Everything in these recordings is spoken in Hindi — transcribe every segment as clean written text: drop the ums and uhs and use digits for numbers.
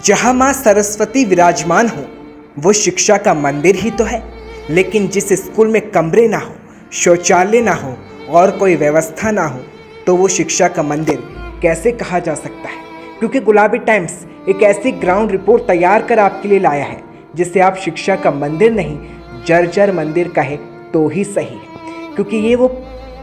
जहाँ माँ सरस्वती विराजमान हो वो शिक्षा का मंदिर ही तो है। लेकिन जिस स्कूल में कमरे ना हो, शौचालय ना हो और कोई व्यवस्था ना हो तो वो शिक्षा का मंदिर कैसे कहा जा सकता है। क्योंकि गुलाबी टाइम्स एक ऐसी ग्राउंड रिपोर्ट तैयार कर आपके लिए लाया है जिसे आप शिक्षा का मंदिर नहीं जर्जर मंदिर कहे तो ही सही है। क्योंकि ये वो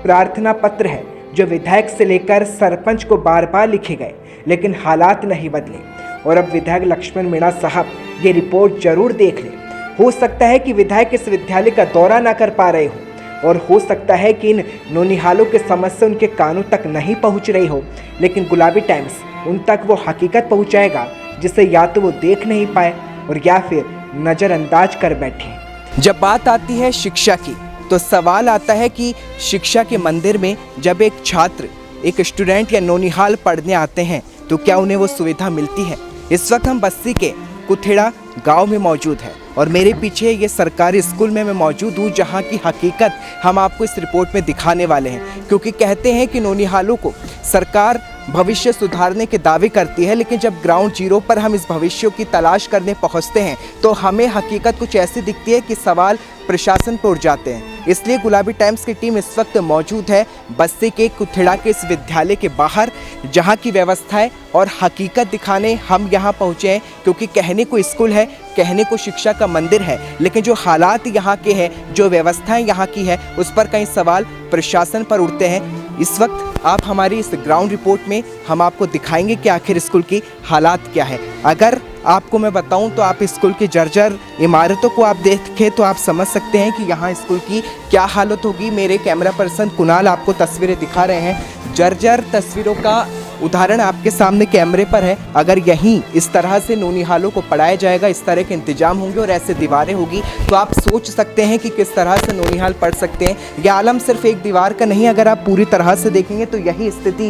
प्रार्थना पत्र है जो विधायक से लेकर सरपंच को बार बार लिखे गए, लेकिन हालात नहीं बदले। और अब विधायक लक्ष्मण मीणा साहब ये रिपोर्ट जरूर देख लें। हो सकता है कि विधायक इस विद्यालय का दौरा ना कर पा रहे हो और हो सकता है कि इन नौनिहालों के समस्या उनके कानों तक नहीं पहुंच रही हो, लेकिन गुलाबी टाइम्स उन तक वो हकीकत पहुंचाएगा जिसे या तो वो देख नहीं पाए और या फिर नज़रअंदाज कर बैठे। जब बात आती है शिक्षा की तो सवाल आता है कि शिक्षा के मंदिर में जब एक छात्र, एक स्टूडेंट या नौनिहाल पढ़ने आते हैं तो क्या उन्हें वो सुविधा मिलती है। इस वक्त हम बस्ती के कुथेड़ा गांव में मौजूद है और मेरे पीछे ये सरकारी स्कूल में मैं मौजूद हूँ, जहाँ की हकीकत हम आपको इस रिपोर्ट में दिखाने वाले हैं। क्योंकि कहते हैं कि नौनिहालों को सरकार भविष्य सुधारने के दावे करती है, लेकिन जब ग्राउंड जीरो पर हम इस भविष्य की तलाश करने पहुँचते हैं तो हमें हकीकत कुछ ऐसी दिखती है कि सवाल प्रशासन पर उठ जाते हैं। इसलिए गुलाबी टाइम्स की टीम इस वक्त मौजूद है बस्ती के कुथेड़ा के इस विद्यालय के बाहर, जहां की व्यवस्थाएं और हकीकत दिखाने हम यहां पहुंचे हैं। क्योंकि कहने को स्कूल है, कहने को शिक्षा का मंदिर है, लेकिन जो हालात यहां के हैं, जो व्यवस्थाएं यहां की है, उस पर कई सवाल प्रशासन पर उठते हैं। इस वक्त आप हमारी इस ग्राउंड रिपोर्ट में हम आपको दिखाएंगे कि आखिर स्कूल की हालात क्या है। अगर आपको मैं बताऊं तो आप स्कूल की जर्जर इमारतों को आप देखें तो आप समझ सकते हैं कि यहाँ स्कूल की क्या हालत होगी। मेरे कैमरा पर्सन कुणाल आपको तस्वीरें दिखा रहे हैं। जर्जर तस्वीरों का उदाहरण आपके सामने कैमरे पर है। अगर यहीं इस तरह से नौनिहालों को पढ़ाया जाएगा, इस तरह के इंतजाम होंगे और ऐसे दीवारें होगी तो आप सोच सकते हैं कि किस तरह से नौनिहाल पढ़ सकते हैं। यह आलम सिर्फ एक दीवार का नहीं, अगर आप पूरी तरह से देखेंगे तो यही स्थिति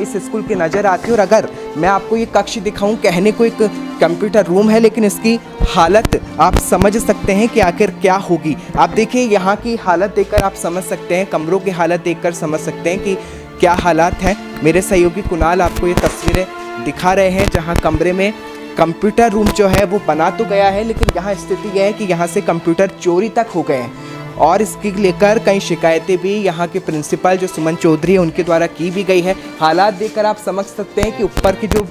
इस स्कूल की नज़र आती है। और अगर मैं आपको ये कक्ष दिखाऊं, कहने को एक कंप्यूटर रूम है, लेकिन इसकी हालत आप समझ सकते हैं कि आखिर क्या होगी। आप देखिए यहाँ की हालत देखकर आप समझ सकते हैं, कमरों की हालत देखकर समझ सकते हैं कि क्या हालात हैं। मेरे सहयोगी कुणाल आपको ये तस्वीरें दिखा रहे हैं जहां कमरे में कंप्यूटर रूम जो है वो बना तो गया है, लेकिन यहाँ स्थिति यह है कि यहाँ से कंप्यूटर चोरी तक हो गए हैं और इसके लेकर कई शिकायतें भी यहाँ के प्रिंसिपल जो सुमन चौधरी है उनके द्वारा की भी गई है। हालात देखकर आप समझ सकते हैं कि ऊपर की जो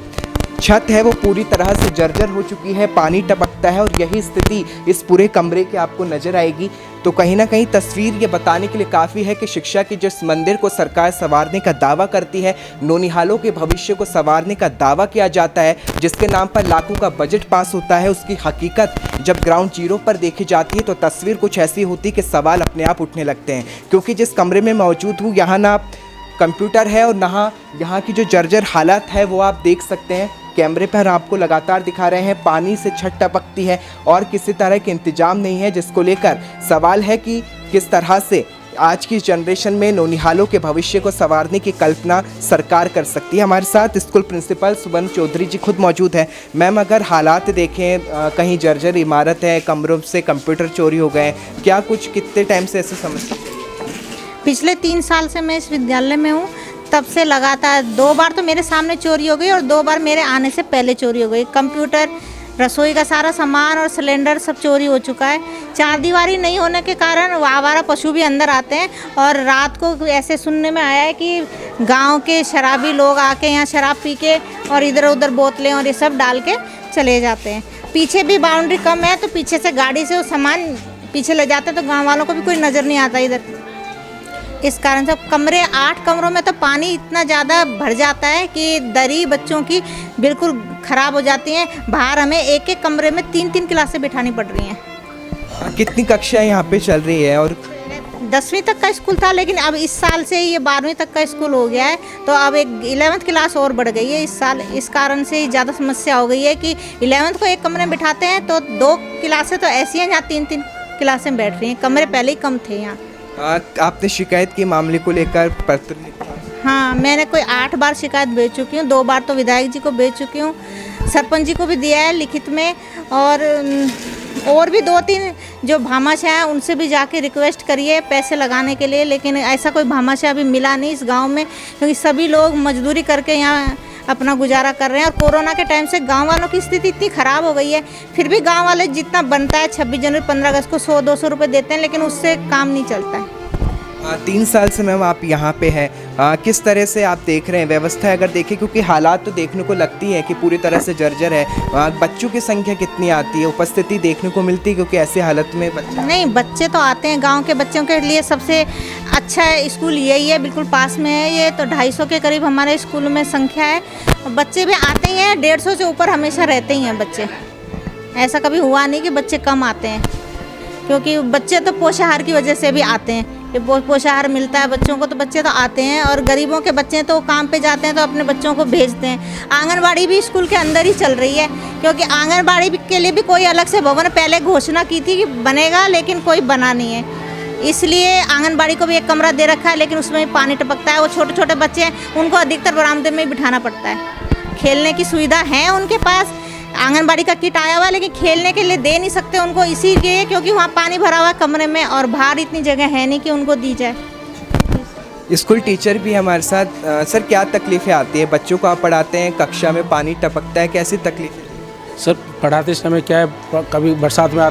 छत है वो पूरी तरह से जर्जर हो चुकी है, पानी टपकता है और यही स्थिति इस पूरे कमरे की आपको नज़र आएगी। तो कहीं ना कहीं तस्वीर ये बताने के लिए काफ़ी है कि शिक्षा के जिस मंदिर को सरकार संवारने का दावा करती है, नौनिहालों के भविष्य को संवारने का दावा किया जाता है, जिसके नाम पर लाखों का बजट पास होता है, उसकी हकीकत जब ग्राउंड जीरो पर देखी जाती है तो तस्वीर कुछ ऐसी होती है कि सवाल अपने आप उठने लगते हैं। क्योंकि जिस कमरे में मौजूद हूँ यहाँ ना कंप्यूटर है और ना यहाँ की जो जर्जर हालत है वो आप देख सकते हैं। कैमरे पर आपको लगातार दिखा रहे हैं, पानी से छत टपकती है और किसी तरह के इंतजाम नहीं है, जिसको लेकर सवाल है कि किस तरह से आज की जनरेशन में नौनिहालों के भविष्य को संवारने की कल्पना सरकार कर सकती है। हमारे साथ स्कूल प्रिंसिपल सुमन चौधरी जी खुद मौजूद हैं। मैम, अगर हालात देखें, कहीं जर्जर इमारत है, कमरों से कंप्यूटर चोरी हो गए, क्या कुछ कितने टाइम से ऐसे समस्या? पिछले 3 साल से मैं इस विद्यालय में हूँ, तब से लगातार 2 बार तो मेरे सामने चोरी हो गई और 2 बार मेरे आने से पहले चोरी हो गई। कंप्यूटर, रसोई का सारा सामान और सिलेंडर सब चोरी हो चुका है। 4 दीवारी नहीं होने के कारण आवारा पशु भी अंदर आते हैं और रात को ऐसे सुनने में आया है कि गांव के शराबी लोग आके यहाँ शराब पी के और इधर उधर बोतलें और ये सब डाल के चले जाते हैं। पीछे भी बाउंड्री कम है तो पीछे से गाड़ी से वो सामान पीछे ले जाते हैं तो गाँव वालों को भी कोई नज़र नहीं आता इधर। इस कारण से 8 कमरों में तो पानी इतना ज़्यादा भर जाता है कि दरी बच्चों की बिल्कुल ख़राब हो जाती हैं। बाहर हमें एक कमरे में 3 क्लासें बिठानी पड़ रही हैं। कितनी कक्षाएं यहाँ पे चल रही है? और 10वीं तक का स्कूल था, लेकिन अब इस साल से ये 12वीं तक का स्कूल हो गया है तो अब एक 11th क्लास और बढ़ गई है इस साल। इस कारण से ज़्यादा समस्या हो गई है कि 11th को एक कमरे में बिठाते हैं तो 2 क्लासें तो ऐसी हैं जहाँ 3 क्लासें बैठ रही हैं। कमरे पहले ही कम थे यहाँ। आपने शिकायत की मामले को लेकर पत्र लिखा? हाँ, मैंने कोई 8 बार शिकायत भेज चुकी हूँ। 2 बार तो विधायक जी को भेज चुकी हूँ, सरपंच जी को भी दिया है लिखित में और भी 2-3 जो भामाशाह हैं उनसे भी जाके रिक्वेस्ट करिए पैसे लगाने के लिए, लेकिन ऐसा कोई भामाशाह अभी मिला नहीं इस गांव में। क्योंकि सभी लोग मजदूरी करके यहाँ अपना गुजारा कर रहे हैं। और कोरोना के टाइम से गांव वालों की स्थिति इतनी ख़राब हो गई है, फिर भी गांव वाले जितना बनता है 26 जनवरी 15 अगस्त को 100-200 रुपये देते हैं, लेकिन उससे काम नहीं चलता है। 3 साल से मैम आप यहाँ पे हैं, किस तरह से आप देख रहे हैं व्यवस्था? अगर देखें, क्योंकि हालात तो देखने को लगती है कि पूरी तरह से जर्जर है, बच्चों की संख्या कितनी आती है, उपस्थिति देखने को मिलती है? क्योंकि ऐसे हालत में बच्चे नहीं, बच्चे तो आते हैं। गांव के बच्चों के लिए सबसे अच्छा स्कूल यही है, बिल्कुल पास में है ये। तो 250 के करीब हमारे स्कूल में संख्या है। बच्चे भी आते ही हैं, 150 से ऊपर हमेशा रहते ही हैं बच्चे। ऐसा कभी हुआ नहीं कि बच्चे कम आते हैं, क्योंकि बच्चे तो पोषाहार की वजह से भी आते हैं। ये पोषाहार मिलता है बच्चों को, तो बच्चे तो आते हैं। और गरीबों के बच्चे तो काम पे जाते हैं, तो अपने बच्चों को भेजते हैं। आंगनबाड़ी भी स्कूल के अंदर ही चल रही है, क्योंकि आंगनबाड़ी के लिए भी कोई अलग से भवन पहले घोषणा की थी कि बनेगा, लेकिन कोई बना नहीं है। इसलिए आंगनबाड़ी को भी एक कमरा दे रखा है, लेकिन उसमें भी पानी टपकता है। वो छोटे छोटे बच्चे हैं, उनको अधिकतर बरामदे में ही बिठाना पड़ता है। खेलने की सुविधा है उनके पास, आंगनबाड़ी का किट आया हुआ है, लेकिन खेलने के लिए दे नहीं सकते उनको, इसीलिए क्योंकि वहाँ पानी भरा हुआ है कमरे में, और बाहर इतनी जगह है नहीं कि उनको दी जाए। स्कूल टीचर भी हमारे साथ। सर, क्या तकलीफ़ें आती है? बच्चों को आप पढ़ाते हैं, कक्षा में पानी टपकता है, कैसी तकलीफ़ें? सर, पढ़ाते समय क्या है, कभी बरसात में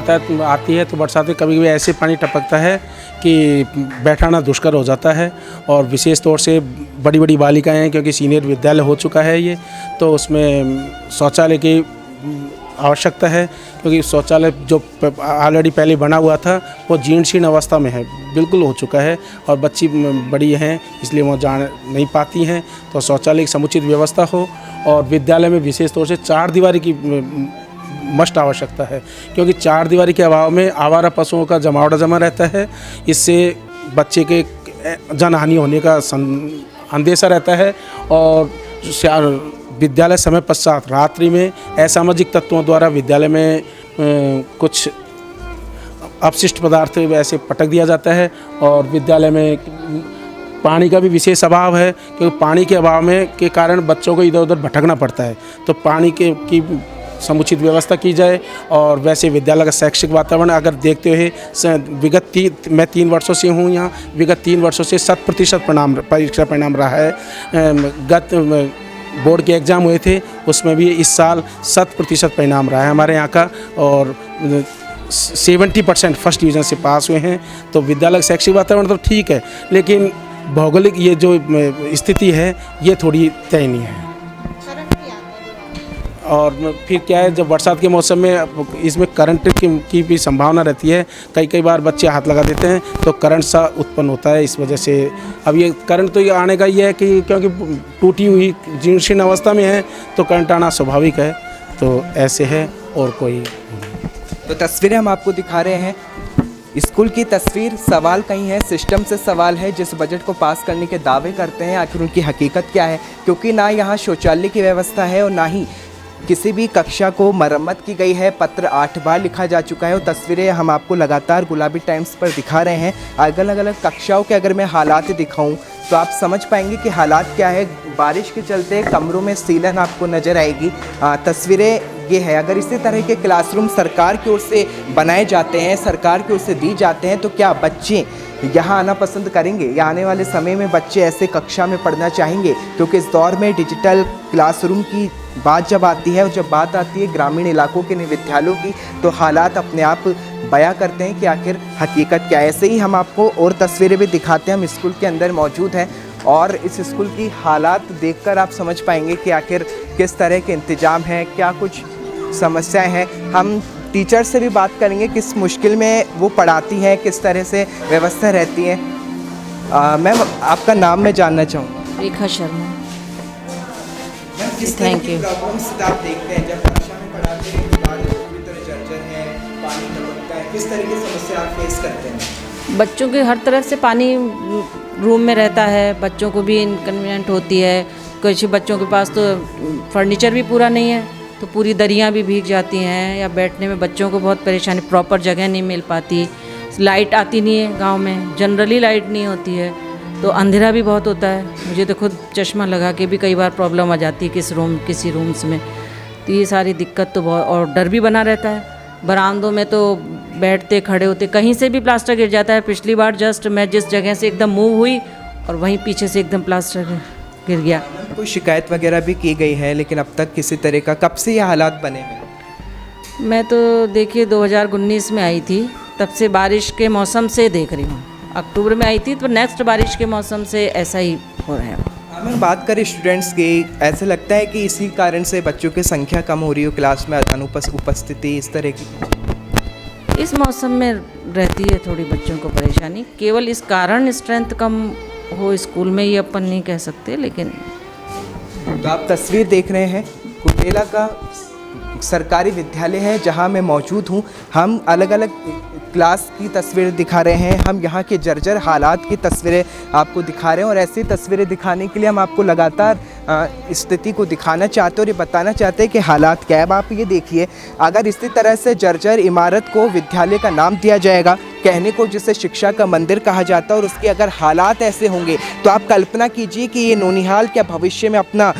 आती है तो बरसात में कभी कभी ऐसे पानी टपकता है कि बैठाना दुष्कर हो जाता है। और विशेष तौर से बड़ी बड़ी बालिकाएं हैं, क्योंकि सीनियर विद्यालय हो चुका है ये, तो उसमें शौचालय की आवश्यकता है, क्योंकि शौचालय जो ऑलरेडी पहले बना हुआ था वो जीर्ण शीर्ण अवस्था में है, बिल्कुल हो चुका है। और बच्ची बड़ी हैं, इसलिए वो जा नहीं पाती हैं। तो शौचालय की समुचित व्यवस्था हो, और विद्यालय में विशेष तौर से 4 दीवारी की मस्ट आवश्यकता है, क्योंकि 4 दीवारी के अभाव में आवारा पशुओं का जमावड़ा जमा रहता है। इससे बच्चे के जनहानि होने का अंदेशा रहता है। और विद्यालय समय पश्चात रात्रि में असामाजिक तत्वों द्वारा विद्यालय में कुछ अपशिष्ट पदार्थ वैसे पटक दिया जाता है। और विद्यालय में पानी का भी विशेष अभाव है, क्योंकि पानी के अभाव में के कारण बच्चों को इधर उधर भटकना पड़ता है। तो पानी की समुचित व्यवस्था की जाए। और वैसे विद्यालय का शैक्षिक वातावरण अगर देखते हुए मैं 3 वर्षों से हूँ यहाँ, विगत 3 वर्षों से 100% परीक्षा परिणाम रहा है। गत बोर्ड के एग्ज़ाम हुए थे, उसमें भी इस साल 100% परिणाम रहा है हमारे यहाँ का। और 70% फर्स्ट डिवीज़न से पास हुए हैं। तो विद्यालय का शैक्षिक वातावरण तो ठीक है, लेकिन भौगोलिक ये जो स्थिति है ये थोड़ी दयनीय है। और फिर क्या है, जब बरसात के मौसम में इसमें करंट की भी संभावना रहती है। कई बार बच्चे हाथ लगा देते हैं तो करंट सा उत्पन्न होता है। इस वजह से अब ये करंट तो ये आने का ये है कि क्योंकि टूटी हुई जीर्ण शीर्ण अवस्था में है, तो करंट आना स्वाभाविक है। तो ऐसे है, और कोई। तो तस्वीरें हम आपको दिखा रहे हैं, स्कूल की तस्वीर। सवाल कहीं है, सिस्टम से सवाल है। जिस बजट को पास करने के दावे करते हैं, आखिर उनकी हकीकत क्या है? क्योंकि ना यहाँ शौचालय की व्यवस्था है, और ना ही किसी भी कक्षा को मरम्मत की गई है। पत्र 8 बार लिखा जा चुका है, और तस्वीरें हम आपको लगातार गुलाबी टाइम्स पर दिखा रहे हैं। अलग अलग कक्षाओं के अगर मैं हालात दिखाऊं तो आप समझ पाएंगे कि हालात क्या है। बारिश के चलते कमरों में सीलन आपको नज़र आएगी। तस्वीरें ये है। अगर इसी तरह के क्लासरूम सरकार की ओर से बनाए जाते हैं, सरकार की ओर से दी जाते हैं, तो क्या बच्चे यहाँ आना पसंद करेंगे? या आने वाले समय में बच्चे ऐसे कक्षा में पढ़ना चाहेंगे? क्योंकि इस दौर में डिजिटल क्लासरूम की बात जब आती है, और जब बात आती है ग्रामीण इलाकों के विद्यालयों की, तो हालात अपने आप बयां करते हैं कि आखिर हकीकत क्या है। ऐसे ही हम आपको और तस्वीरें भी दिखाते हैं। हम स्कूल के अंदर मौजूद हैं, और इस स्कूल की हालात देखकर आप समझ पाएंगे कि आखिर किस तरह के इंतजाम हैं, क्या कुछ समस्याएं हैं। हम टीचर से भी बात करेंगे, किस मुश्किल में वो पढ़ाती हैं, किस तरह से व्यवस्था रहती है। मैम, आपका नाम मैं जानना चाहूँगा। रेखा शर्मा। किस तरह की प्रॉब्लम्स आप देखते हैं जब कक्षा में पढ़ाते हैं? पूरी तरह जर्जर है, पानी टपकता है, किस तरह की समस्या आप फेस करते हैं? बच्चों के हर तरफ से पानी रूम में रहता है, बच्चों को भी इनकन्वीनियंट होती है। कुछ बच्चों के पास तो फर्नीचर भी पूरा नहीं है, तो पूरी दरियाँ भी भीग जाती हैं, या बैठने में बच्चों को बहुत परेशानी, प्रॉपर जगह नहीं मिल पाती। लाइट आती नहीं है गांव में, जनरली लाइट नहीं होती है, तो अंधेरा भी बहुत होता है। मुझे तो खुद चश्मा लगा के भी कई बार प्रॉब्लम आ जाती है किसी रूम्स में। तो ये सारी दिक्कत तो बहुत, और डर भी बना रहता है। बरामदों में तो बैठते खड़े होते कहीं से भी प्लास्टर गिर जाता है। पिछली बार जस्ट मैं जिस जगह से एकदम मूव हुई, और वहीं पीछे से एकदम प्लास्टर गिर गया। मैम कोई शिकायत वगैरह भी की गई है, लेकिन अब तक किसी तरह का, कब से ये हालात बने हैं? मैं तो देखिए 2019 में आई थी, तब से बारिश के मौसम से देख रही हूँ। अक्टूबर में आई थी तो नेक्स्ट बारिश के मौसम से ऐसा ही हो रहा है। मैम बात करें स्टूडेंट्स की, ऐसे लगता है कि इसी कारण से बच्चों की संख्या कम हो रही हो क्लास में, अनुपस्थिति इस तरह की? इस मौसम में रहती है थोड़ी बच्चों को परेशानी, केवल इस कारण स्ट्रेंथ कम हो स्कूल में ये अपन नहीं कह सकते। लेकिन तो आप तस्वीर देख रहे हैं, कुटेला का सरकारी विद्यालय है जहां मैं मौजूद हूं। हम अलग अलग क्लास की तस्वीरें दिखा रहे हैं, हम यहां के जर्जर हालात की तस्वीरें आपको दिखा रहे हैं, और ऐसी तस्वीरें दिखाने के लिए हम आपको लगातार स्थिति को दिखाना चाहते हैं और ये बताना चाहते हैं कि हालात क्या है। अब आप ये देखिए, अगर इसी तरह से जर्जर इमारत को विद्यालय का नाम दिया जाएगा, कहने को जिसे शिक्षा का मंदिर कहा जाता है, और उसके अगर हालात ऐसे होंगे तो आप कल्पना कीजिए कि ये नौनिहाल क्या भविष्य में अपना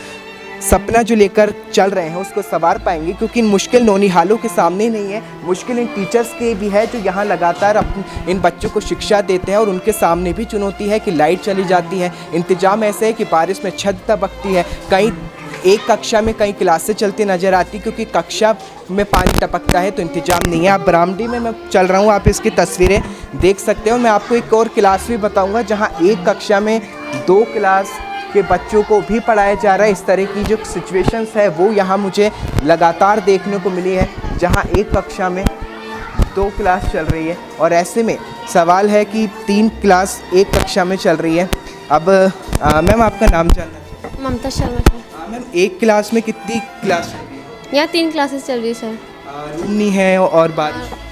सपना जो लेकर चल रहे हैं उसको संवार पाएंगे। क्योंकि इन मुश्किल नौनिहालों के सामने नहीं है, मुश्किल इन टीचर्स के भी है जो यहाँ लगातार इन बच्चों को शिक्षा देते हैं, और उनके सामने भी चुनौती है कि लाइट चली जाती है, इंतजाम ऐसे है कि बारिश में छत टपकती है, कहीं एक कक्षा में कई क्लासें चलती नज़र आती क्योंकि कक्षा में पानी टपकता है, तो इंतजाम नहीं है। आप बरामदी में मैं चल रहा हूँ, आप इसकी तस्वीरें देख सकते हैं, और मैं आपको एक और क्लास भी बताऊँगा जहाँ एक कक्षा में 2 क्लास के बच्चों को भी पढ़ाया जा रहा है। इस तरह की जो सिचुएशंस है वो यहाँ मुझे लगातार देखने को मिली है, जहाँ एक कक्षा में 2 क्लास चल रही है, और ऐसे में सवाल है कि 3 क्लास एक कक्षा में चल रही है। अब मैम आपका नाम जानना चाहिए। ममता शर्मा सर। मैम एक क्लास में कितनी क्लास चल रही है? यहाँ 3 क्लासेस चल रही है सर। रूम नहीं है और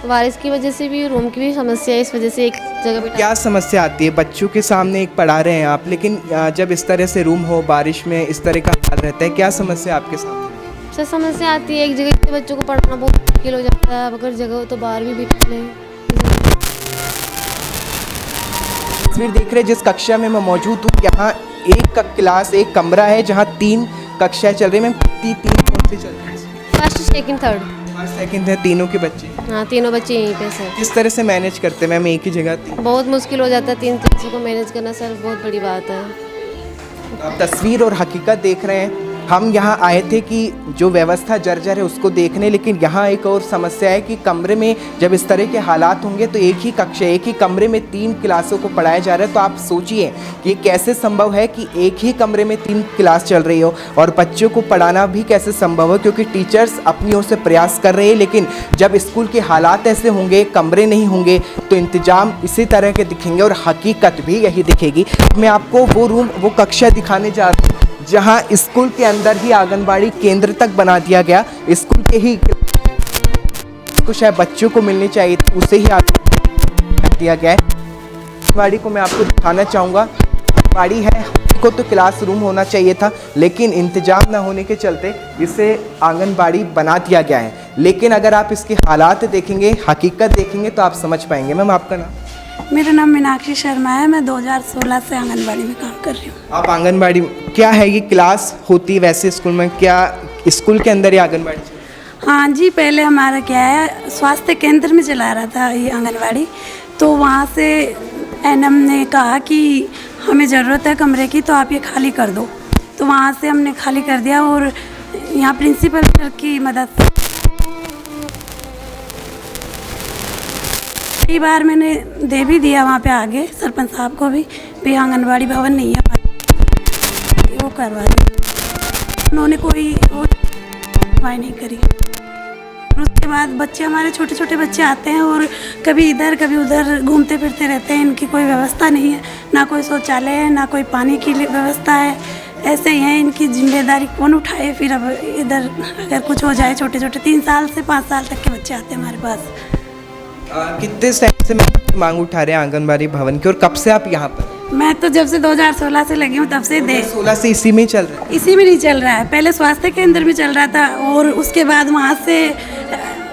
बारिश की वजह से भी, रूम की भी समस्या है, इस वजह से एक जगह पे क्या समस्या आती है? बच्चों के सामने एक पढ़ा रहे हैं आप, लेकिन जब इस तरह से रूम हो, बारिश में इस तरह का हाल रहता है, क्या समस्या आपके सामने? सर समस्या आती है, एक जगह पे बच्चों को पढ़ाना बहुत मुश्किल हो जाता है, अगर जगह हो तो बाहर भी बिठा लें। तस्वीर देख रहे जिस कक्षा में मैं मौजूद हूँ, यहाँ एक क्लास, एक कमरा है जहाँ 3 कक्षाएं चल रही हैं। मैम 3 कौन से चल रही है? First, second, third. First second है, तीनों के बच्चे? हाँ, तीनों बच्चे यहीं पे सर। किस तरह से मैनेज करते हैं मैम एक ही जगह? बहुत मुश्किल हो जाता है 3 क्लासों को मैनेज करना सर, बहुत बड़ी बात है। आप तस्वीर और हकीकत देख रहे हैं। हम यहाँ आए थे कि जो व्यवस्था जर्जर है उसको देखने, लेकिन यहाँ एक और समस्या है कि कमरे में जब इस तरह के हालात होंगे तो एक ही कक्षा, एक ही कमरे में 3 क्लासों को पढ़ाया जा रहा है। तो आप सोचिए कि कैसे संभव है कि एक ही कमरे में 3 क्लास चल रही हो, और बच्चों को पढ़ाना भी कैसे संभव है, क्योंकि टीचर्स अपनी ओर से प्रयास कर रहे हैं, लेकिन जब स्कूल के हालात ऐसे होंगे, कमरे नहीं होंगे, तो इंतजाम इसी तरह के दिखेंगे और हकीकत भी यही दिखेगी। मैं आपको वो रूम, वो कक्षा दिखाने जा रहा हूँ जहाँ स्कूल के अंदर ही आंगनबाड़ी केंद्र तक बना दिया गया। स्कूल के ही कुछ है बच्चों को मिलनी चाहिए थी, उसे ही दिया गया है। आंगनबाड़ी को मैं आपको दिखाना चाहूँगा। आंगनबाड़ी है को तो क्लास रूम होना चाहिए था, लेकिन इंतजाम ना होने के चलते इसे आंगनबाड़ी बना दिया गया है। लेकिन अगर आप इसके हालात देखेंगे, हकीकत देखेंगे, तो आप समझ पाएंगे। मैम आपका नाम? मेरा नाम मीनाक्षी शर्मा है, मैं 2016 से आंगनबाड़ी में काम कर रही हूँ। आप आंगनबाड़ी, क्या है ये क्लास होती है वैसे स्कूल में, क्या स्कूल के अंदर ही आंगनबाड़ी? हाँ जी, पहले हमारा क्या है, स्वास्थ्य केंद्र में चला रहा था ये आंगनबाड़ी, तो वहाँ से एनएम ने कहा कि हमें ज़रूरत है कमरे की, तो आप ये खाली कर दो। तो वहाँ से हमने खाली कर दिया, और यहाँ प्रिंसिपल सर की मदद से कई बार मैंने दे भी दिया वहाँ पे आगे सरपंच साहब को भी आंगनबाड़ी भवन नहीं है, वो करवा दी। उन्होंने कोई सुनवाई नहीं करी। और उसके बाद बच्चे, हमारे छोटे छोटे बच्चे आते हैं और कभी इधर कभी उधर घूमते फिरते रहते हैं, इनकी कोई व्यवस्था नहीं है, ना कोई शौचालय है, ना कोई पानी की व्यवस्था है। ऐसे ही है, इनकी जिम्मेदारी कौन उठाए? फिर अब इधर अगर कुछ हो जाए, छोटे छोटे 3 साल से 5 साल तक के बच्चे आते हैं हमारे पास। कितने टाइम से मांग उठा रहे हैं आंगनबाड़ी भवन की, और कब से आप यहाँ पर? मैं तो जब से 2016 से लगी हूँ तब से 2016 से इसी में चल रहा है? इसी में नहीं चल रहा है, पहले स्वास्थ्य केंद्र में चल रहा था, और उसके बाद वहाँ से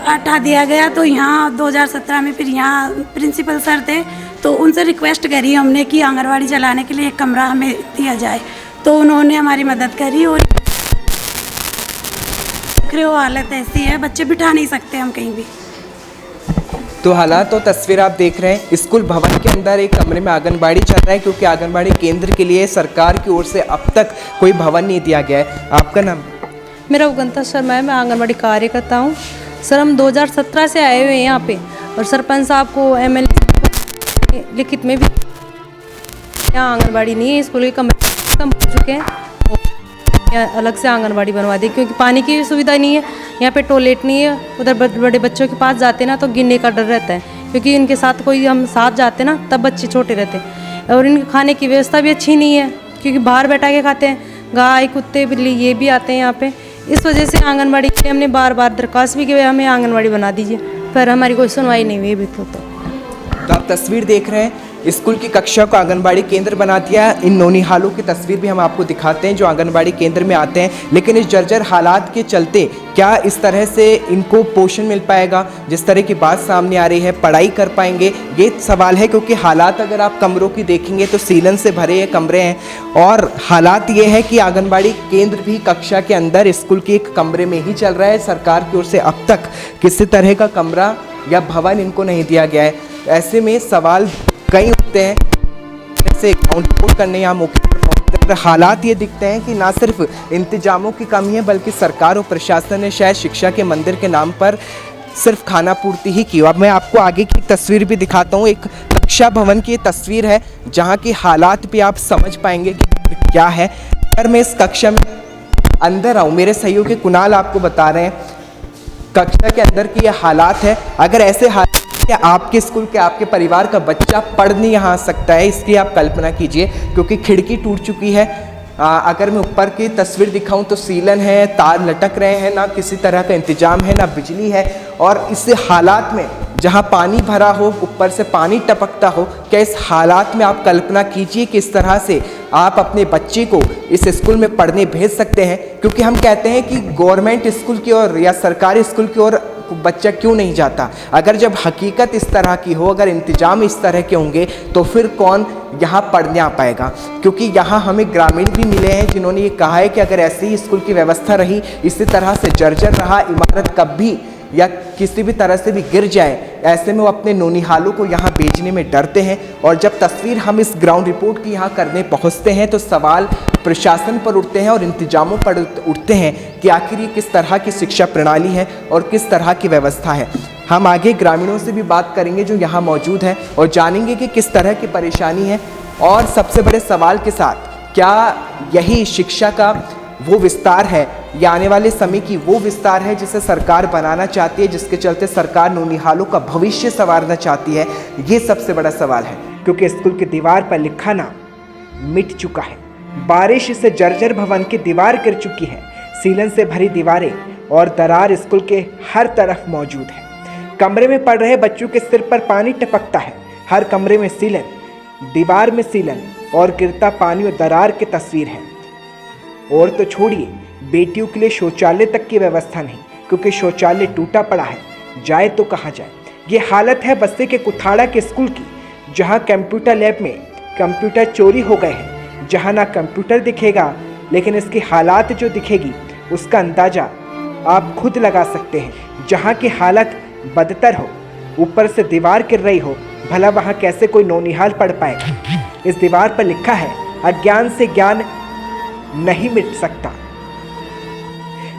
हटा दिया गया। तो यहाँ 2017 में फिर यहाँ प्रिंसिपल सर थे, तो उनसे रिक्वेस्ट करी हमने कि आंगनबाड़ी चलाने के लिए एक कमरा हमें दिया जाए, तो उन्होंने हमारी मदद करी। और हालत ऐसी है, बच्चे बिठा नहीं सकते हम कहीं भी। तो हालात और तस्वीर आप देख रहे हैं, स्कूल भवन के अंदर एक कमरे में आंगनबाड़ी चल रहा है, क्योंकि आंगनबाड़ी केंद्र के लिए सरकार की ओर से अब तक कोई भवन नहीं दिया गया है। आपका नाम? मेरा उगंता शर्मा है, मैं आंगनबाड़ी कार्यकर्ता हूँ। सर हम 2017 से आए हुए हैं यहाँ पे, और सरपंच साहब को MLA लिखित में भी यहाँ आंगनबाड़ी नहीं है, स्कूल के कमरे कम हो चुके हैं, यहाँ अलग से आंगनबाड़ी बनवा दी, क्योंकि पानी की सुविधा नहीं है, यहाँ पे टॉयलेट नहीं है। उधर बड़े बच्चों के पास जाते ना तो गिरने का डर रहता है, क्योंकि इनके साथ कोई हम साथ जाते ना तब बच्चे छोटे रहते हैं। और इनके खाने की व्यवस्था भी अच्छी नहीं है, क्योंकि बाहर बैठा के खाते हैं, गाय कुत्ते बिल्ली ये भी आते हैं यहाँ पे। इस वजह से आंगनबाड़ी के लिए हमने बार बार दरख्वास्त भी की, हमें आंगनबाड़ी बना दीजिए, पर हमारी कोई सुनवाई नहीं हुई अभी तो आप तस्वीर देख रहे हैं, स्कूल की कक्षा को आंगनबाड़ी केंद्र बना दिया। इन नौनिहालों की तस्वीर भी हम आपको दिखाते हैं जो आंगनबाड़ी केंद्र में आते हैं, लेकिन इस जर्जर हालात के चलते क्या इस तरह से इनको पोषण मिल पाएगा? जिस तरह की बात सामने आ रही है, पढ़ाई कर पाएंगे, ये सवाल है। क्योंकि हालात अगर आप कमरों की देखेंगे तो सीलन से भरे ये कमरे हैं, और हालात ये है कि आंगनबाड़ी केंद्र भी कक्षा के अंदर स्कूल के एक कमरे में ही चल रहा है। सरकार की ओर से अब तक किसी तरह का कमरा या भवन इनको नहीं दिया गया है। ऐसे में सवाल कई उठते हैं, जैसे ग्राउंड रिपोर्ट करने यहाँ मौके पर पहुँचते हैं, हालात ये दिखते हैं कि ना सिर्फ इंतजामों की कमी है, बल्कि सरकार और प्रशासन ने शायद शिक्षा के मंदिर के नाम पर सिर्फ खाना पूर्ति ही की। अब मैं आपको आगे की तस्वीर भी दिखाता हूँ। एक कक्षा भवन की तस्वीर है जहाँ की हालात भी आप समझ पाएंगे कि क्या है। अगर मैं इस कक्षा में अंदर आऊँ, मेरे सहयोगी कुणाल आपको बता रहे हैं कक्षा के अंदर की ये हालात है। अगर ऐसे हालात या आपके स्कूल के आपके परिवार का बच्चा पढ़ने यहाँ आ सकता है, इसकी आप कल्पना कीजिए, क्योंकि खिड़की टूट चुकी है। अगर मैं ऊपर की तस्वीर दिखाऊं तो सीलन है, तार लटक रहे हैं, ना किसी तरह का इंतजाम है, ना बिजली है। और इस हालात में जहाँ पानी भरा हो, ऊपर से पानी टपकता हो, क्या इस हालात में आप कल्पना कीजिए कि इस तरह से आप अपने बच्चे को इस स्कूल में पढ़ने भेज सकते हैं? क्योंकि हम कहते हैं कि गवर्नमेंट स्कूल की ओर या सरकारी स्कूल की ओर बच्चा क्यों नहीं जाता। अगर जब हकीकत इस तरह की हो, अगर इंतजाम इस तरह के होंगे, तो फिर कौन यहाँ पढ़ने आ पाएगा? क्योंकि यहाँ हमें ग्रामीण भी मिले हैं जिन्होंने ये कहा है कि अगर ऐसी ही स्कूल की व्यवस्था रही, इसी तरह से जर्जर रहा, इमारत कभी या किसी भी तरह से भी गिर जाए, ऐसे में वो अपने नौनिहालों को यहाँ भेजने में डरते हैं। और जब तस्वीर हम इस ग्राउंड रिपोर्ट की यहाँ करने पहुँचते हैं तो सवाल प्रशासन पर उठते हैं और इंतजामों पर उठते हैं कि आखिर ये किस तरह की शिक्षा प्रणाली है और किस तरह की व्यवस्था है। हम आगे ग्रामीणों से भी बात करेंगे जो यहाँ मौजूद हैं और जानेंगे कि किस तरह की परेशानी है। और सबसे बड़े सवाल के साथ, क्या यही शिक्षा का वो विस्तार है या आने वाले समय की वो विस्तार है जिसे सरकार बनाना चाहती है, जिसके चलते सरकार नौनिहालों का भविष्य संवारना चाहती है? ये सबसे बड़ा सवाल है, क्योंकि स्कूल की दीवार पर लिखा नाम मिट चुका है। बारिश से जर्जर भवन की दीवार गिर चुकी है। सीलन से भरी दीवारें और दरार स्कूल के हर तरफ मौजूद है। कमरे में पढ़ रहे बच्चों के सिर पर पानी टपकता है। हर कमरे में सीलन, दीवार में सीलन और गिरता पानी और दरार की तस्वीर है। और तो छोड़िए, बेटियों के लिए शौचालय तक की व्यवस्था नहीं, क्योंकि शौचालय टूटा पड़ा है, जाए तो कहाँ जाए। ये हालत है बस्ती के कुथाड़ा के स्कूल की, जहाँ कंप्यूटर लैब में कंप्यूटर चोरी हो गए हैं, जहाँ ना कंप्यूटर दिखेगा, लेकिन इसकी हालात जो दिखेगी उसका अंदाज़ा आप खुद लगा सकते हैं। जहाँ की हालत बदतर हो, ऊपर से दीवार गिर रही हो, भला वहाँ कैसे कोई नौनिहाल पढ़ पाएगा? इस दीवार पर लिखा है, अज्ञान से ज्ञान नहीं मिट सकता।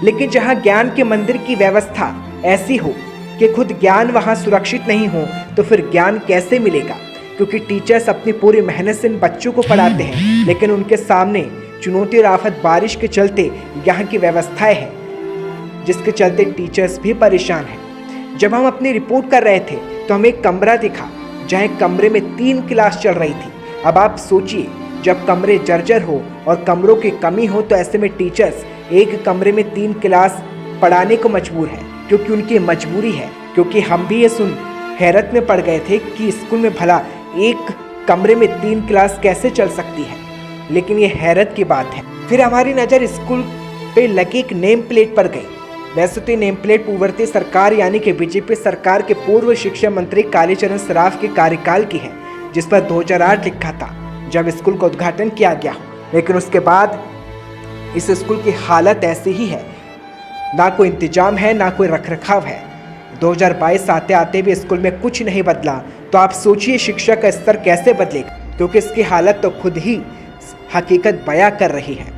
लेकिन जहाँ ज्ञान के मंदिर की व्यवस्था ऐसी हो कि खुद ज्ञान वहाँ सुरक्षित नहीं हो, तो फिर ज्ञान कैसे मिलेगा? क्योंकि टीचर्स अपनी पूरी मेहनत से इन बच्चों को पढ़ाते हैं, लेकिन उनके सामने चुनौती और आफत बारिश के चलते यहाँ की व्यवस्थाएं हैं, जिसके चलते टीचर्स भी परेशान हैं। जब हम अपनी रिपोर्ट कर रहे थे तो हमें एक कमरा दिखा, जहाँ एक कमरे में 3 क्लास चल रही थी। अब आप सोचिए, जब कमरे जर्जर हो और कमरों की कमी हो, तो ऐसे में टीचर्स एक कमरे में 3 क्लास पढ़ाने को मजबूर है, क्योंकि उनकी मजबूरी है। क्योंकि हम भी ये सुन हैरत में पड़ गए थे कि स्कूल में भला एक कमरे में 3 क्लास कैसे चल सकती है, लेकिन ये हैरत की बात है। फिर हमारी नज़र स्कूल पे लगी एक नेम प्लेट पर गई। वैसे तो नेम प्लेट पूर्ववर्ती सरकार यानी कि बीजेपी सरकार के पूर्व शिक्षा मंत्री कालीचरण सराफ के कार्यकाल की है, जिस पर 2008 लिखा था, जब स्कूल का उद्घाटन किया गया। लेकिन उसके बाद इस स्कूल की हालत ऐसी ही है, ना कोई इंतजाम है, ना कोई रखरखाव है। 2022 आते आते भी स्कूल में कुछ नहीं बदला, तो आप सोचिए शिक्षा का स्तर कैसे बदलेगा, क्योंकि इसकी हालत तो खुद ही हकीकत बयां कर रही है।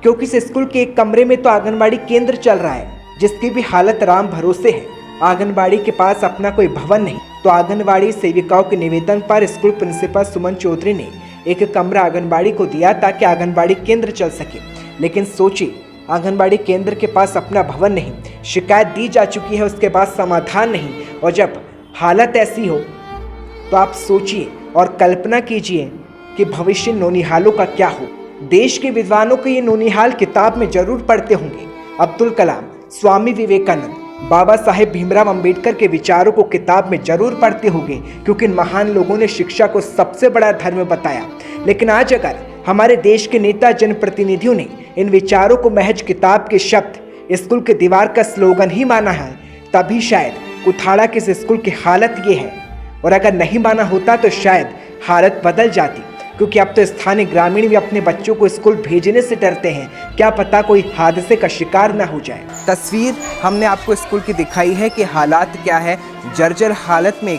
क्योंकि इस स्कूल के एक कमरे में तो आंगनबाड़ी केंद्र चल रहा है, जिसकी भी हालत राम भरोसे है। आंगनबाड़ी के पास अपना कोई भवन नहीं, तो आंगनबाड़ी सेविकाओं के निवेदन पर स्कूल प्रिंसिपल सुमन चौधरी ने एक कमरा आंगनबाड़ी को दिया ताकि आंगनबाड़ी केंद्र चल सके। लेकिन सोचिए, आंगनबाड़ी केंद्र के पास अपना भवन नहीं, शिकायत दी जा चुकी है, उसके बाद समाधान नहीं, और जब हालत ऐसी हो तो आप सोचिए और कल्पना कीजिए कि भविष्य नौनिहालों का क्या हो। देश के विद्वानों को ये नौनिहाल किताब में जरूर पढ़ते होंगे। अब्दुल कलाम, स्वामी विवेकानंद, बाबा साहेब भीमराव अंबेडकर के विचारों को किताब में जरूर पढ़ते होंगे, क्योंकि इन महान लोगों ने शिक्षा को सबसे बड़ा धर्म बताया। लेकिन आज अगर हमारे देश के नेता जनप्रतिनिधियों ने इन विचारों को महज किताब के शब्द, स्कूल के दीवार का स्लोगन ही माना है, तभी शायद कुथाड़ा के इस स्कूल की हालत ये है। और अगर नहीं माना होता तो शायद हालत बदल जाती, क्योंकि अब तो स्थानीय ग्रामीण भी अपने बच्चों को स्कूल भेजने से डरते हैं, क्या पता कोई हादसे का शिकार ना हो जाए। तस्वीर हमने आपको स्कूल की दिखाई है कि हालात क्या है। जर्जर हालत में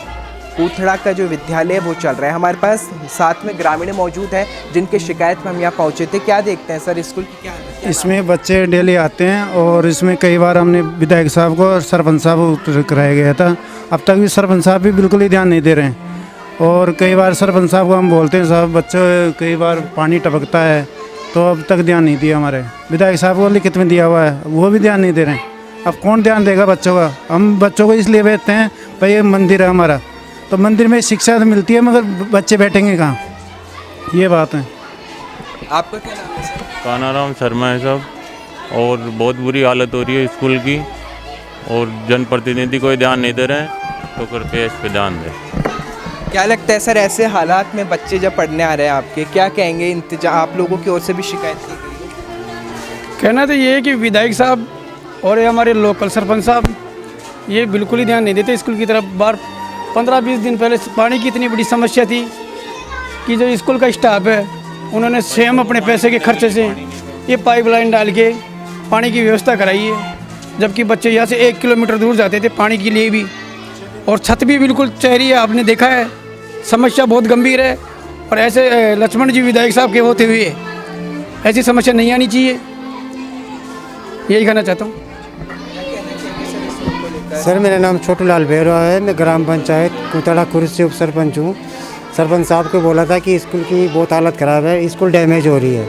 कुथड़ा का जो विद्यालय है वो चल रहा है। हमारे पास साथ में ग्रामीण मौजूद है जिनके शिकायत में हम यहाँ पहुँचे थे। क्या देखते हैं सर, स्कूल की क्या हालत है? इसमें बच्चे डेली आते हैं और इसमें कई बार हमने विधायक साहब को और सरपंच साहब को कराया गया था, अब तक भी सरपंच साहब भी बिल्कुल ही ध्यान नहीं दे रहे हैं। और कई बार सरपंच साहब को हम बोलते हैं, साहब बच्चे कई बार पानी टपकता है, तो अब तक ध्यान नहीं दिया। हमारे विधायक साहब को लिखित में दिया हुआ है, वो भी ध्यान नहीं दे रहे हैं। अब कौन ध्यान देगा बच्चों का? हम बच्चों को इसलिए भेजते हैं, भाई ये मंदिर है हमारा, तो मंदिर में शिक्षा तो मिलती है, मगर बच्चे बैठेंगे कहाँ, ये बात है। आपका क्या नाम है सर? कानाराम शर्मा है साहब, और बहुत बुरी हालत हो रही है स्कूल की, और जनप्रतिनिधि कोई ध्यान नहीं दे रहे हैं, तो कृपया इस पर ध्यान दें। क्या लगता है सर, ऐसे हालात में बच्चे जब पढ़ने आ रहे हैं आपके, क्या कहेंगे? इंतजाम आप लोगों की ओर से भी शिकायत की गई? कहना तो ये है कि विधायक साहब और ये हमारे लोकल सरपंच साहब ये बिल्कुल ही ध्यान नहीं देते स्कूल की तरफ। बार 15-20 दिन पहले पानी की इतनी बड़ी समस्या थी कि जो स्कूल का स्टाफ है उन्होंने स्वयं अपने पैसे के खर्चे से ये पाइपलाइन डाल के पानी की व्यवस्था कराई है, जबकि बच्चे यहाँ से 1 किलोमीटर दूर जाते थे पानी के लिए भी। और छत भी बिल्कुल चेहरी है, आपने देखा है, समस्या बहुत गंभीर है। और ऐसे लक्ष्मण जी विधायक साहब के होते हुए ऐसी समस्या नहीं आनी चाहिए, यही कहना चाहता हूँ। सर मेरा नाम छोटू लाल बेहरा है, मैं ग्राम पंचायत कुथड़ा खुर्द से उप सरपंच हूँ। सरपंच साहब को बोला था कि स्कूल की बहुत हालत ख़राब है, स्कूल डैमेज हो रही है।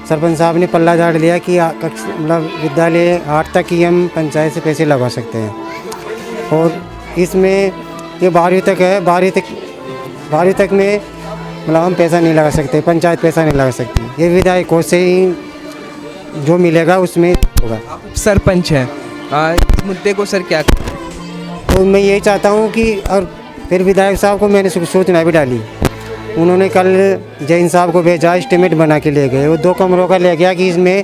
सरपंच साहब ने पल्ला झाड़ लिया कि मतलब विद्यालय 8 तक ही हम पंचायत से पैसे लगवा सकते हैं, और इसमें ये 12वीं तक है, 12वीं तक में मतलब हम पैसा नहीं लगा सकते, पंचायत पैसा नहीं लगा सकती। ये विधायक कोष से ही जो मिलेगा उसमें होगा। सरपंच है, इस मुद्दे को सर क्या? तो मैं यही चाहता हूँ कि, और फिर विधायक साहब को मैंने सूचना भी डाली, उन्होंने कल जैन साहब को भेजा, एस्टीमेट बना के ले गए। वो 2 कमरों का ले गया कि इसमें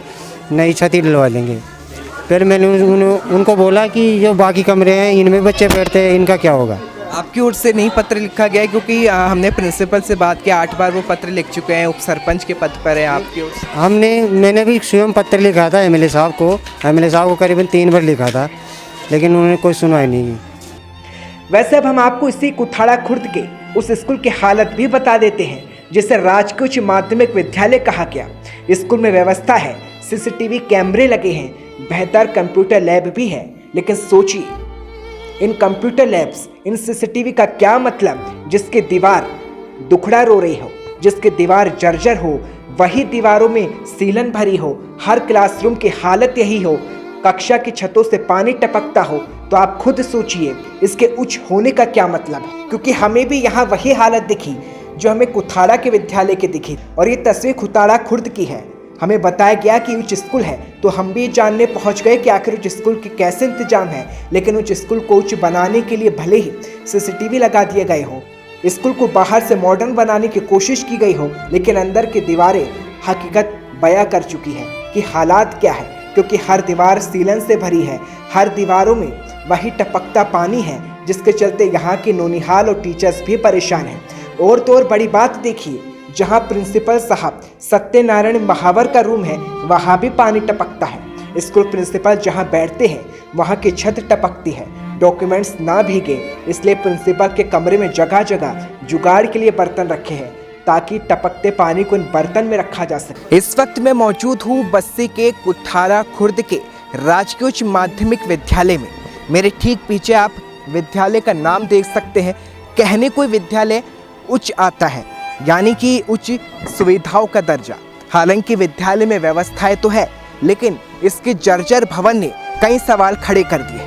नई छत डलवा लेंगे। फिर मैंने उनको बोला कि जो बाकी कमरे हैं इनमें बच्चे बैठते हैं, इनका क्या होगा? आपकी ओर से नहीं पत्र लिखा गया है? क्योंकि हमने प्रिंसिपल से बात किया, 8 बार वो पत्र लिख चुके हैं, उप सरपंच के पद पर है आपकी ओर से। मैंने भी स्वयं पत्र लिखा था एमएलए साहब को करीबन 3 बार लिखा था, लेकिन उन्होंने कोई सुनवाई नहीं की। वैसे अब हम आपको इसी कुथाड़ा खुर्द के उस स्कूल की हालत भी बता देते हैं जिसे राजकीय उच्च माध्यमिक विद्यालय कहा गया। स्कूल में व्यवस्था है, सीसीटीवी कैमरे लगे हैं, बेहतर कंप्यूटर लैब भी है। लेकिन सोचिए, इन कंप्यूटर लैब्स, इन सीसीटीवी का क्या मतलब, जिसकी दीवार दुखड़ा रो रही हो, जिसकी दीवार जर्जर हो, वही दीवारों में सीलन भरी हो, हर क्लासरूम की हालत यही हो, कक्षा की छतों से पानी टपकता हो, तो आप खुद सोचिए इसके उच्च होने का क्या मतलब है। क्योंकि हमें भी यहाँ वही हालत दिखी जो हमें कुथाड़ा के विद्यालय की दिखी, और ये तस्वीर कुथाड़ा खुर्द की है। हमें बताया गया कि उच्च स्कूल है, तो हम भी जानने पहुंच गए कि आखिर उच्च स्कूल के कैसे इंतजाम है। लेकिन उच्च स्कूल को उच्च बनाने के लिए भले ही सीसीटीवी लगा दिए गए हो, स्कूल को बाहर से मॉडर्न बनाने की कोशिश की गई हो, लेकिन अंदर की दीवारें हकीकत बयां कर चुकी है कि हालात क्या है। क्योंकि हर दीवार सीलन से भरी है, हर दीवारों में वही टपकता पानी है, जिसके चलते यहाँ के नौनिहाल और टीचर्स भी परेशान हैं। और तो और बड़ी बात देखिए, जहाँ प्रिंसिपल साहब सत्यनारायण महावर का रूम है, वहाँ भी पानी टपकता है। स्कूल प्रिंसिपल जहाँ बैठते हैं वहाँ की छत टपकती है। डॉक्यूमेंट्स ना भीगे, इसलिए प्रिंसिपल के कमरे में जगह जगह जुगाड़ के लिए बर्तन रखे हैं ताकि टपकते पानी को इन बर्तन में रखा जा सके। इस वक्त मैं मौजूद हूँ बस्सी के कुठाड़ा खुर्द के राजकीय उच्च माध्यमिक विद्यालय में। मेरे ठीक पीछे आप विद्यालय का नाम देख सकते हैं। कहने कोई विद्यालय उच्च आता है, यानी कि उच्च सुविधाओं का दर्जा। हालांकि विद्यालय में व्यवस्थाएं तो है, लेकिन इसके जर्जर भवन ने कई सवाल खड़े कर दिए।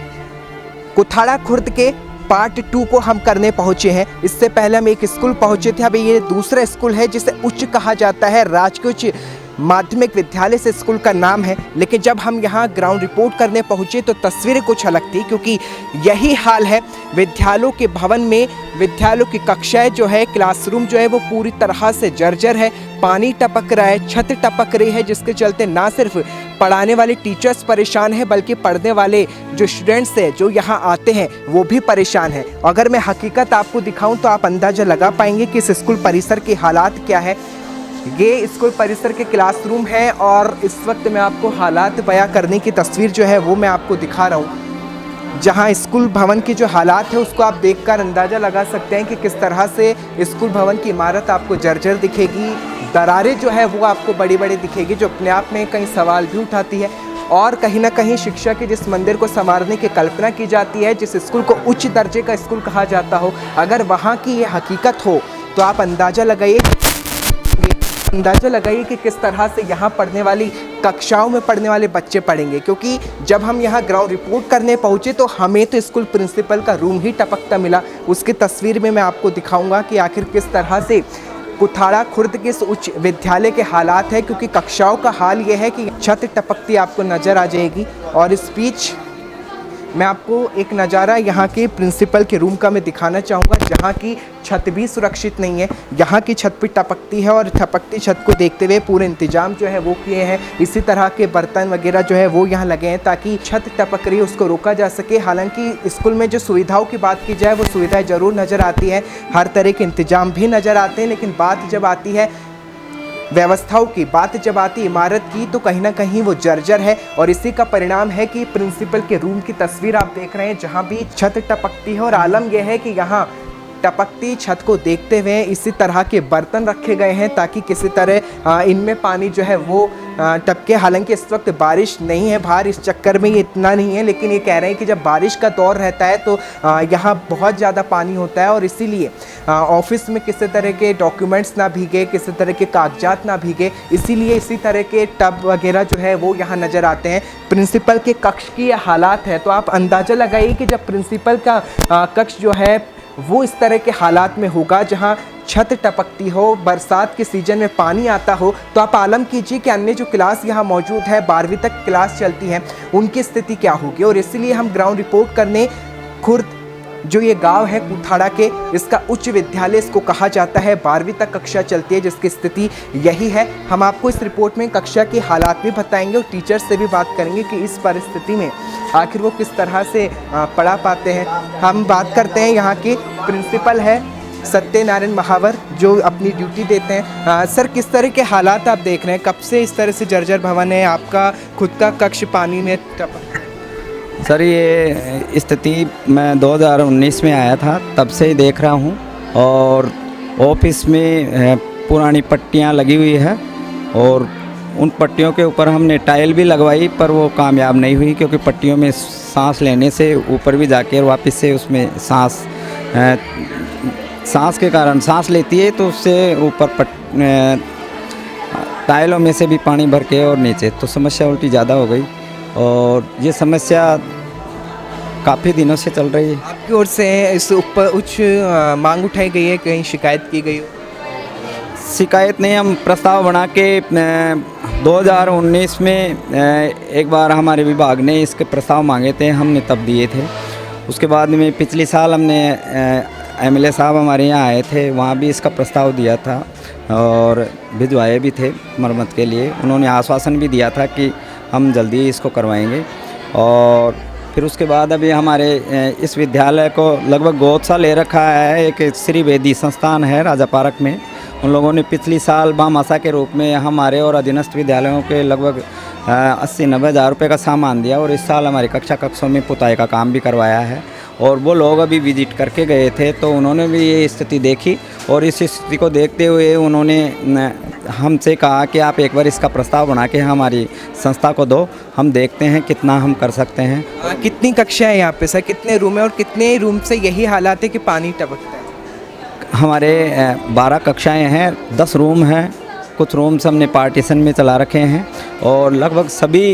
कुठाड़ा खुर्द के पार्ट 2 को हम करने पहुंचे हैं। इससे पहले हम एक स्कूल पहुंचे थे, अभी ये दूसरा स्कूल है जिसे उच्च कहा जाता है। राजकीय उच्च माध्यमिक विद्यालय से स्कूल का नाम है, लेकिन जब हम यहाँ ग्राउंड रिपोर्ट करने पहुँचे तो तस्वीरें कुछ अलग थी, क्योंकि यही हाल है विद्यालयों के भवन में। विद्यालयों की कक्षाएं जो है, क्लासरूम जो है वो पूरी तरह से जर्जर है। पानी टपक रहा है, छत टपक रही है, जिसके चलते ना सिर्फ पढ़ाने वाले टीचर्स परेशान हैं, बल्कि पढ़ने वाले जो स्टूडेंट्स हैं जो यहाँ आते हैं वो भी परेशान हैं। अगर मैं हकीकत आपको दिखाऊं तो आप अंदाज़ा लगा पाएंगे कि इस स्कूल परिसर के हालात क्या है। ये स्कूल परिसर के क्लासरूम है और इस वक्त मैं आपको हालात बयां करने की तस्वीर जो है वो मैं आपको दिखा रहा हूँ। जहाँ स्कूल भवन की जो हालात है उसको आप देखकर अंदाज़ा लगा सकते हैं कि किस तरह से स्कूल भवन की इमारत आपको जर्जर दिखेगी। दरारें जो है वो आपको बड़ी बड़ी दिखेगी, जो अपने आप में कई सवाल भी उठाती है। और कहीं ना कहीं शिक्षा के जिस मंदिर को संवारने की कल्पना की जाती है, जिस स्कूल को उच्च दर्जे का स्कूल कहा जाता हो, अगर वहाँ की ये हकीकत हो तो आप अंदाज़ा लगाइए कि किस तरह से यहाँ पढ़ने वाली कक्षाओं में पढ़ने वाले बच्चे पढ़ेंगे। क्योंकि जब हम यहाँ ग्राउंड रिपोर्ट करने पहुँचे तो हमें तो स्कूल प्रिंसिपल का रूम ही टपकता मिला। उसकी तस्वीर में मैं आपको दिखाऊंगा कि आखिर किस तरह से कुठाड़ा खुर्द के इस उच्च विद्यालय के हालात है। क्योंकि कक्षाओं का हाल ये है कि छत टपकती आपको नज़र आ जाएगी। और इस बीच मैं आपको एक नज़ारा यहाँ के प्रिंसिपल के रूम का मैं दिखाना चाहूँगा, जहाँ की छत भी सुरक्षित नहीं है। यहाँ की छत भी टपकती है और टपकती छत को देखते हुए पूरे इंतजाम जो है वो किए हैं। इसी तरह के बर्तन वगैरह जो है वो यहाँ लगे हैं ताकि छत टपक रही है उसको रोका जा सके। हालांकि स्कूल में जो सुविधाओं की बात की जाए वो सुविधाएँ ज़रूर नज़र आती है, हर तरह के इंतजाम भी नज़र आते हैं, लेकिन बात जब आती है व्यवस्थाओं की, बात जब आती इमारत की, तो कहीं ना कहीं वो जर्जर है। और इसी का परिणाम है कि प्रिंसिपल के रूम की तस्वीर आप देख रहे हैं, जहां भी छत टपकती है। और आलम यह है कि यहाँ टपकती छत को देखते हुए इसी तरह के बर्तन रखे गए हैं ताकि किसी तरह इनमें पानी जो है वो टपके। हालांकि इस वक्त बारिश नहीं है बाहर, इस चक्कर में ये इतना नहीं है, लेकिन ये कह रहे हैं कि जब बारिश का दौर रहता है तो यहाँ बहुत ज़्यादा पानी होता है और इसीलिए ऑफिस में किसी तरह के डॉक्यूमेंट्स ना भीगे, किसी तरह के कागजात ना भीगे, इसीलिए इसी तरह के टब वगैरह जो है वो यहाँ नज़र आते हैं। प्रिंसिपल के कक्ष की ये हालात है, तो आप अंदाज़ा लगाइए कि जब प्रिंसिपल का कक्ष जो है वो इस तरह के हालात में होगा, जहां छत टपकती हो, बरसात के सीजन में पानी आता हो, तो आप आलम कीजिए कि अन्य जो क्लास यहाँ मौजूद है, 12वीं तक क्लास चलती है, उनकी स्थिति क्या होगी। और इसलिए हम ग्राउंड रिपोर्ट करने खुर्द जो ये गांव है कुठाड़ा के, इसका उच्च विद्यालय इसको कहा जाता है, 12वीं तक कक्षा चलती है, जिसकी स्थिति यही है। हम आपको इस रिपोर्ट में कक्षा के हालात भी बताएंगे और टीचर्स से भी बात करेंगे कि इस परिस्थिति में आखिर वो किस तरह से पढ़ा पाते हैं। हम बात करते हैं यहाँ के प्रिंसिपल है सत्यनारायण महावर, जो अपनी ड्यूटी देते हैं। सर, किस तरह के हालात आप देख रहे हैं? कब से इस तरह से जर्जर भवन है, आपका खुद का कक्ष पानी में टपक? सर, ये स्थिति मैं 2019 में आया था, तब से ही देख रहा हूँ। और ऑफिस में पुरानी पट्टियाँ लगी हुई है और उन पट्टियों के ऊपर हमने टाइल भी लगवाई, पर वो कामयाब नहीं हुई, क्योंकि पट्टियों में सांस लेने से ऊपर भी जाके और वापस से उसमें सांस के कारण सांस लेती है, तो उससे ऊपर टाइलों में से भी पानी भर के और नीचे, तो समस्या उल्टी ज़्यादा हो गई। और ये समस्या काफ़ी दिनों से चल रही है। आपकी ओर से इस ऊपर उच्च मांग उठाई गई है, कहीं शिकायत की गई हो? शिकायत नहीं, हम प्रस्ताव बना के 2019 में एक बार हमारे विभाग ने इसके प्रस्ताव मांगे थे, हमने तब दिए थे। उसके बाद में पिछले साल हमने एमएलए साहब हमारे यहाँ आए थे, वहाँ भी इसका प्रस्ताव दिया था और भिजवाए भी थे मरम्मत के लिए। उन्होंने आश्वासन भी दिया था कि हम जल्दी इसको करवाएंगे। और फिर उसके बाद अभी हमारे इस विद्यालय को लगभग गोद सा ले रखा है, एक श्री वेदी संस्थान है राजा पार्क में। उन लोगों ने पिछली साल बामासा के रूप में हमारे और अधीनस्थ विद्यालयों के लगभग 80-90 हज़ार रुपये का सामान दिया और इस साल हमारी कक्षों में पुताई का काम भी करवाया है। और वो लोग अभी विजिट करके गए थे तो उन्होंने भी ये स्थिति देखी और इस स्थिति को देखते हुए उन्होंने हमसे कहा कि आप एक बार इसका प्रस्ताव बना के हमारी संस्था को दो, हम देखते हैं कितना हम कर सकते हैं। कितनी कक्षाएं यहाँ पे सर, कितने रूम है और कितने रूम से यही हालात है कि पानी टपकता है? हमारे 12 कक्षाएं हैं, 10 रूम हैं, कुछ रूम्स हमने पार्टीशन में चला रखे हैं और लगभग सभी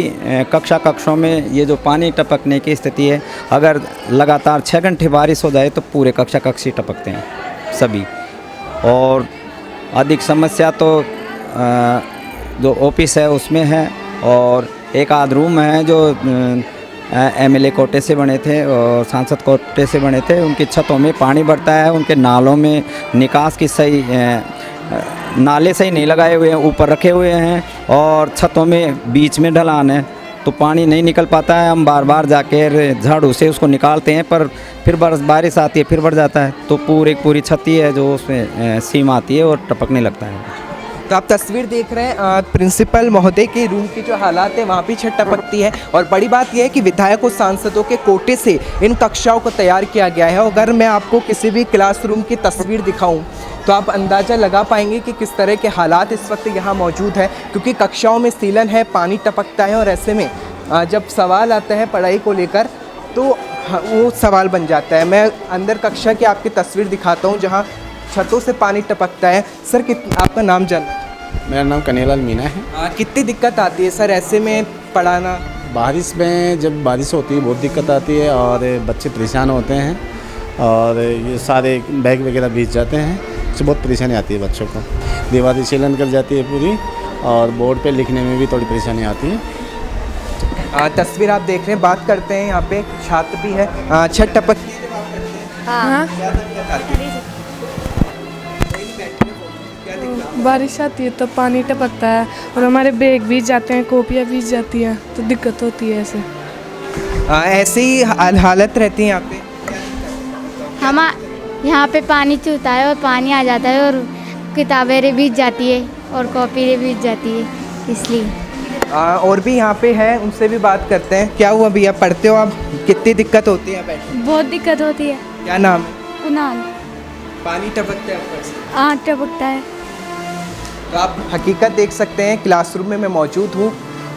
कक्षों में ये जो पानी टपकने की स्थिति है, अगर लगातार 6 घंटे बारिश हो जाए तो पूरे कक्षी टपकते हैं सभी। और अधिक समस्या तो जो ऑफिस है उसमें है और एक आध रूम है जो एमएलए कोटे से बने थे और सांसद कोटे से बने थे, उनकी छतों में पानी भरता है, उनके नालों में निकास की सही नाले सही नहीं लगाए हुए हैं, ऊपर रखे हुए हैं और छतों में बीच में ढलान है तो पानी नहीं निकल पाता है। हम बार बार जाकर झाड़ू से उसको निकालते हैं पर फिर बारिश आती है फिर बढ़ जाता है तो पूरी छत है जो उसमें सीम आती है और टपकने लगता है। तो आप तस्वीर देख रहे हैं प्रिंसिपल महोदय के रूम की जो हालात है, वहाँ भी छत टपकती है और बड़ी बात यह है कि विधायकों सांसदों के कोटे से इन कक्षाओं को तैयार किया गया है। अगर मैं आपको किसी भी क्लासरूम की तस्वीर दिखाऊं तो आप अंदाज़ा लगा पाएंगे कि किस तरह के हालात इस वक्त यहाँ मौजूद है, क्योंकि कक्षाओं में सीलन है, पानी टपकता है और ऐसे में जब सवाल आता है पढ़ाई को लेकर तो वो सवाल बन जाता है। मैं अंदर कक्षा की आपकी तस्वीर दिखाता हूँ जहाँ छतों से पानी टपकता है। सर आपका नाम जानना? मेरा नाम कन्हैयालाल मीना है। कितनी दिक्कत आती है सर ऐसे में पढ़ाना? बारिश में जब बारिश होती है बहुत दिक्कत आती है और बच्चे परेशान होते हैं और ये सारे बैग वगैरह भीग जाते हैं, इससे बहुत परेशानी आती है बच्चों को। दीवारें सीलन कर जाती है पूरी और बोर्ड पे लिखने में भी थोड़ी परेशानी आती है। तस्वीर आप देख रहे हैं, बात करते हैं, यहाँ पे छात्र भी है। छत टपकती है जब आप करते हैं? हाँ। बारिश आती है तो पानी टपकता है और हमारे बैग भीग जाते हैं, कॉपियाँ भीग जाती हैं तो दिक्कत होती है। ऐसे ऐसे ही हालत रहती है यहाँ पे? हम यहाँ पे पानी चूता है और पानी आ जाता है और किताबें भीग जाती है और कॉपी भीग जाती है, इसलिए। और भी यहाँ पे है, उनसे भी बात करते हैं। क्या हुआ भैया, पढ़ते हो आप? कितनी दिक्कत होती है बैठने? बहुत दिक्कत होती है। क्या नाम है? कुणाल। पानी टपकता है ऊपर से? हाँ टपकता है। तो आप हकीकत देख सकते हैं, क्लासरूम में मैं मौजूद हूँ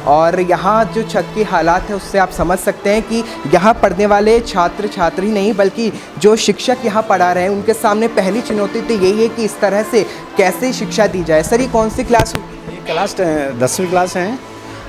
और यहाँ जो छत की हालात है उससे आप समझ सकते हैं कि यहाँ पढ़ने वाले छात्र छात्री नहीं बल्कि जो शिक्षक यहाँ पढ़ा रहे हैं उनके सामने पहली चुनौती तो यही है कि इस तरह से कैसे शिक्षा दी जाए। सर ये कौन सी क्लास होगी? क्लास 10वीं क्लास है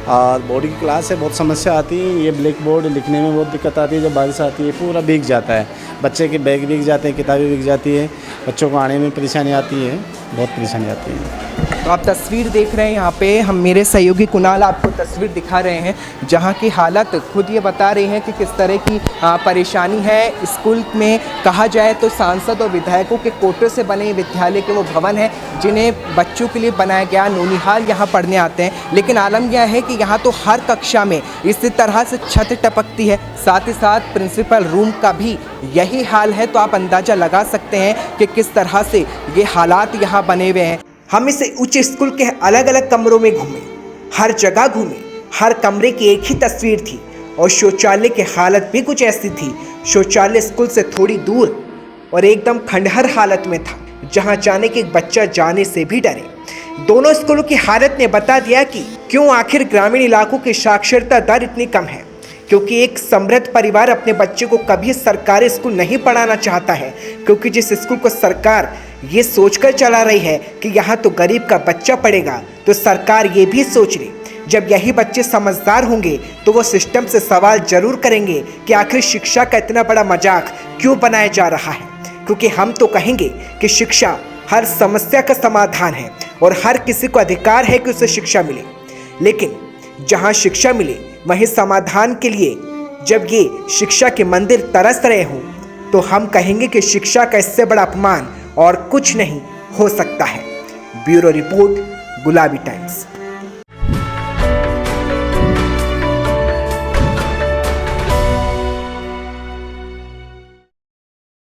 और बोर्ड की क्लास है। बहुत समस्या आती है, ये ब्लैक बोर्ड लिखने में बहुत दिक्कत आती है। जब बारिश आती है पूरा भीग जाता है, बच्चे के बैग भीग जाते हैं, किताबें भीग जाती है, बच्चों को आने में परेशानी आती है, बहुत परेशानी आती है। तो आप तस्वीर देख रहे हैं यहाँ पे, हम मेरे सहयोगी कुणाल आपको तस्वीर दिखा रहे हैं जहाँ की हालत खुद ये बता रही हैं कि किस तरह की परेशानी है। स्कूल में कहा जाए तो सांसद और विधायकों के कोटे से बने विद्यालय के वो भवन हैं जिन्हें बच्चों के लिए बनाया गया। नौनिहाल यहाँ पढ़ने आते हैं, लेकिन आलम यह है कि यहाँ तो हर कक्षा में इसी तरह से छत टपकती है। साथ ही साथ प्रिंसिपल रूम का भी यही हाल है। तो आप अंदाज़ा लगा सकते हैं कि किस तरह से ये हालात यहाँ बने हुए हैं। हम इस उच्च स्कूल के अलग अलग कमरों में घूमे, हर जगह घूमे, हर कमरे की एक ही तस्वीर थी और शौचालय की हालत भी कुछ ऐसी थी। शौचालय स्कूल से थोड़ी दूर और एकदम खंडहर हालत में था, जहां जाने के एक बच्चा जाने से भी डरे। दोनों स्कूलों की हालत ने बता दिया कि क्यों आखिर ग्रामीण इलाकों की साक्षरता दर इतनी कम है, क्योंकि एक समृद्ध परिवार अपने बच्चे को कभी सरकारी स्कूल नहीं पढ़ाना चाहता है, क्योंकि जिस स्कूल को सरकार ये सोचकर चला रही है कि यहाँ तो गरीब का बच्चा पढ़ेगा, तो सरकार ये भी सोच रही जब यही बच्चे समझदार होंगे तो वो सिस्टम से सवाल जरूर करेंगे कि आखिर शिक्षा का इतना बड़ा मजाक क्यों बनाया जा रहा है। क्योंकि हम तो कहेंगे कि शिक्षा हर समस्या का समाधान है और हर किसी को अधिकार है कि उसे शिक्षा मिले, लेकिन जहाँ शिक्षा मिले वहीं समाधान के लिए जब ये शिक्षा के मंदिर तरस रहे हों तो हम कहेंगे कि शिक्षा का इससे बड़ा अपमान और कुछ नहीं हो सकता है। ब्यूरो रिपोर्ट, गुलाबी टाइम्स।